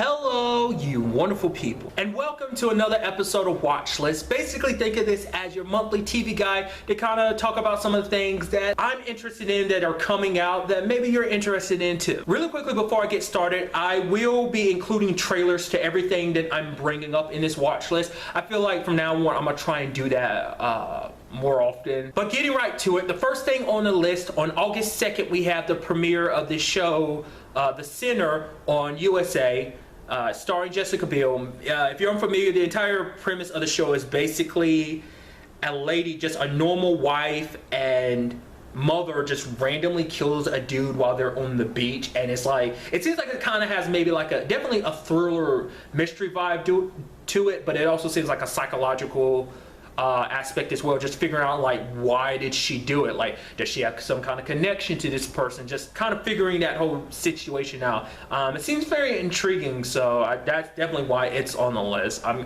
Hello, you wonderful people, and welcome to another episode of Watchlist. Basically, think of this as your monthly TV guide to kind of talk about some of the things that I'm interested in that are coming out that maybe you're interested in too. Really quickly before I get started, I will be including trailers to everything that I'm bringing up in this watch list. I feel like from now on, I'm gonna try and do that more often. But getting right to it, the first thing on the list, on August 2nd, we have the premiere of the show, The Sinner on USA. Starring Jessica Biel. If you're unfamiliar, the entire premise of the show is basically a lady, just a normal wife and mother, just randomly kills a dude while they're on the beach, and it's like, it seems like it kind of has maybe like a definitely a thriller mystery vibe to it, but it also seems like a psychological aspect as well, just figuring out like, why did she do it, like does she have some kind of connection to this person, just kind of figuring that whole situation out. It seems very intriguing, so that's definitely why it's on the list. I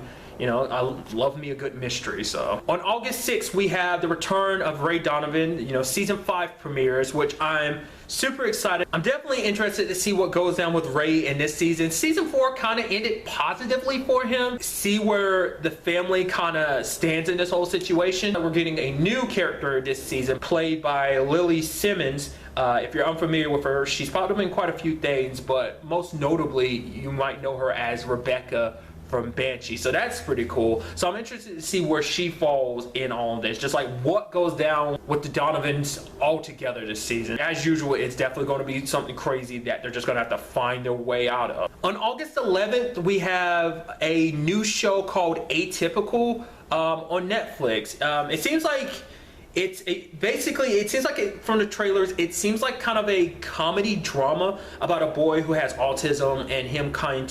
love me a good mystery. So on August 6th, we have the return of Donovan. Season 5 premieres, which I'm super excited. I'm definitely interested to see what goes down with Ray in this season. Season 4 kind of ended positively for him. See where the family kind of stands in this whole situation. We're getting a new character this season, played by Lily Simmons. If you're unfamiliar with her, she's probably been quite a few things, but most notably, you might know her as Rebecca from Banshee. So that's pretty cool. So I'm interested to see where she falls in all of this, just like what goes down with the Donovans all together this season. As usual, it's definitely going to be something crazy that they're just going to have to find their way out of. On August 11th, we have a new show called Atypical on Netflix. It seems like it seems like from the trailers, it seems like kind of a comedy drama about a boy who has autism and him kind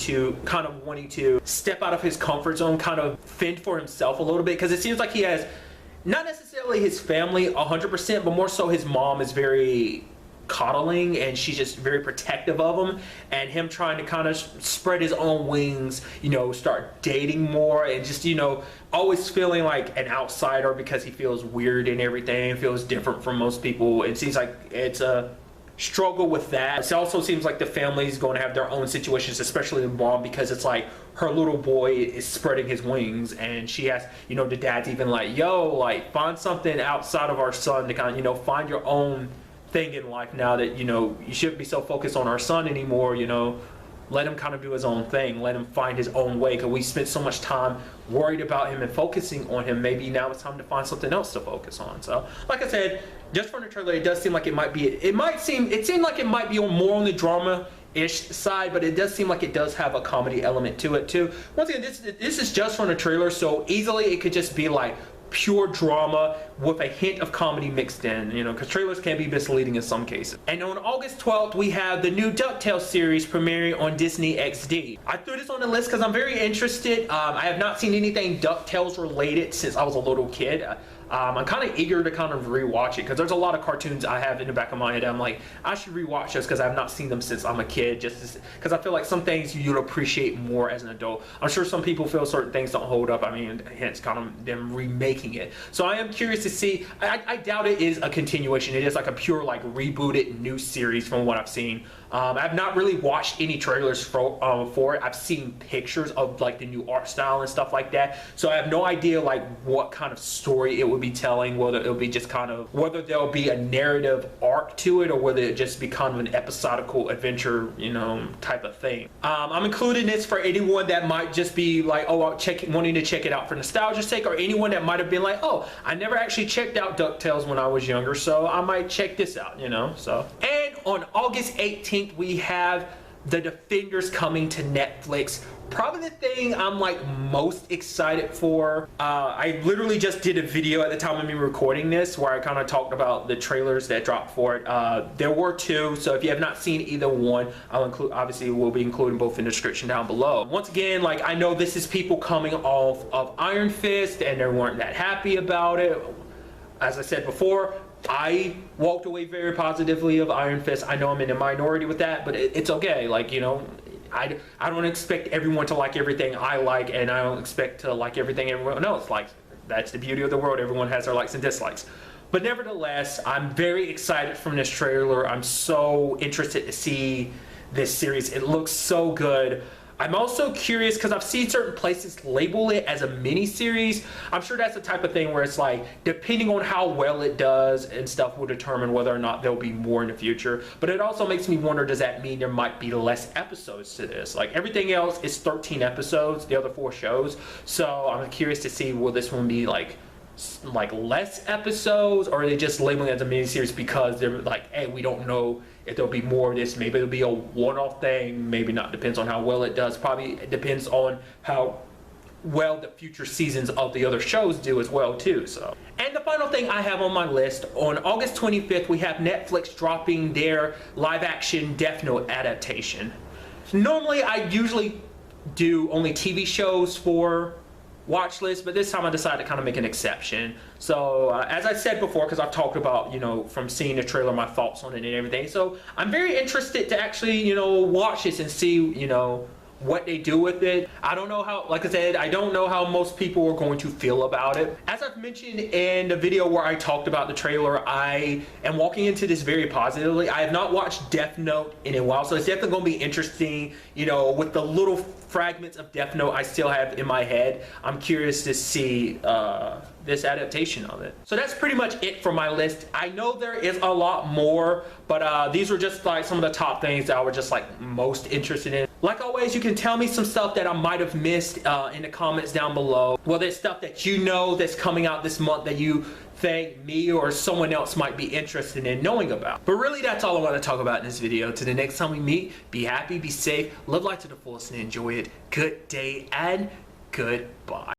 of wanting to step out of his comfort zone, kind of fend for himself a little bit, because it seems like he has not necessarily his family 100%, but more so his mom is very coddling and she's just very protective of him, and him trying to kind of spread his own wings, start dating more, and just always feeling like an outsider because he feels weird and everything, feels different from most people. It seems like it's a struggle with that. It also seems like the family's going to have their own situations, especially the mom, because it's like her little boy is spreading his wings, and she has, the dad's even like, yo, like find something outside of our son to kind of, find your own thing in life now that you shouldn't be so focused on our son anymore. Let him kind of do his own thing, let him find his own way, because we spent so much time worried about him and focusing on him. Maybe now it's time to find something else to focus on. So like I said, just from the trailer, it does seem like it seemed like it might be more on the drama-ish side, but it does seem like it does have a comedy element to it too. Once again, this is just from the trailer, so easily it could just be like pure drama with a hint of comedy mixed in, because trailers can be misleading in some cases. And on August 12th, we have the new Ducktales series premiering on Disney XD. I threw this on the list because I'm very interested. I have not seen anything Ducktales related since I was a little kid. I'm kind of eager to kind of rewatch it, because there's a lot of cartoons I have in the back of my head. I'm like, I should rewatch this because I have not seen them since I'm a kid, just because I feel like some things you'd appreciate more as an adult. I'm sure some people feel certain things don't hold up. I mean, hence kind of them remaking it. So I am curious to see. I doubt it is a continuation. It is like a pure like rebooted new series from what I've seen. I've not really watched any trailers for it. I've seen pictures of like the new art style and stuff like that, so I have no idea like what kind of story it would be telling, whether it'll be just kind of, whether there'll be a narrative arc to it, or whether it just be kind of an episodical adventure, type of thing. I'm including this for anyone that might just be like, oh, wanting to check it out for nostalgia's sake, or anyone that might have been like, oh, I never actually checked out DuckTales when I was younger, so I might check this out, so. And on August 18th, we have The Defenders coming to Netflix. Probably the thing I'm like most excited for. I literally just did a video at the time of me recording this where I kind of talked about the trailers that dropped for it. There were two, so if you have not seen either one, I'll include, obviously we'll be including both in the description down below. Once again, like, I know this is people coming off of Iron Fist and they weren't that happy about it. As I said before, I walked away very positively of Iron Fist. I know I'm in a minority with that, but it's okay. Like, I don't expect everyone to like everything I like, and I don't expect to like everything everyone else likes. That's the beauty of the world. Everyone has their likes and dislikes. But nevertheless, I'm very excited from this trailer. I'm so interested to see this series. It looks so good. I'm also curious because I've seen certain places label it as a mini-series. I'm sure that's the type of thing where it's like, depending on how well it does and stuff will determine whether or not there'll be more in the future. But it also makes me wonder, does that mean there might be less episodes to this? Like everything else is 13 episodes, the other 4 shows. So I'm curious to see, will this one be like less episodes, or are they just labeling it as a miniseries because they're like, hey, we don't know if there'll be more of this. Maybe it'll be a one-off thing, maybe not. Depends on how well it does. Probably it depends on how well the future seasons of the other shows do as well too. So, and the final thing I have on my list, on August 25th we have Netflix dropping their live action Death Note adaptation. Normally I usually do only TV shows for Watchlist, but this time I decided to kind of make an exception. So as I said before, because I've talked about, you know, from seeing the trailer, my thoughts on it and everything, so I'm very interested to actually, you know, watch this and see, you know, what they do with it. I don't know how, like I said, I don't know how most people are going to feel about it. As I've mentioned in the video where I talked about the trailer, I am walking into this very positively. I have not watched Death Note in a while, so it's definitely going to be interesting, you know, with the little fragments of Death Note I still have in my head. I'm curious to see this adaptation of it. So that's pretty much it for my list. I know there is a lot more, but these were just like some of the top things that I was just like most interested in. Like always, you can tell me some stuff that I might have missed in the comments down below. Well, there's stuff that you know that's coming out this month that you think me or someone else might be interested in knowing about. But really, that's all I want to talk about in this video. Till the next time we meet, be happy, be safe, live life to the fullest, and enjoy it. Good day and goodbye.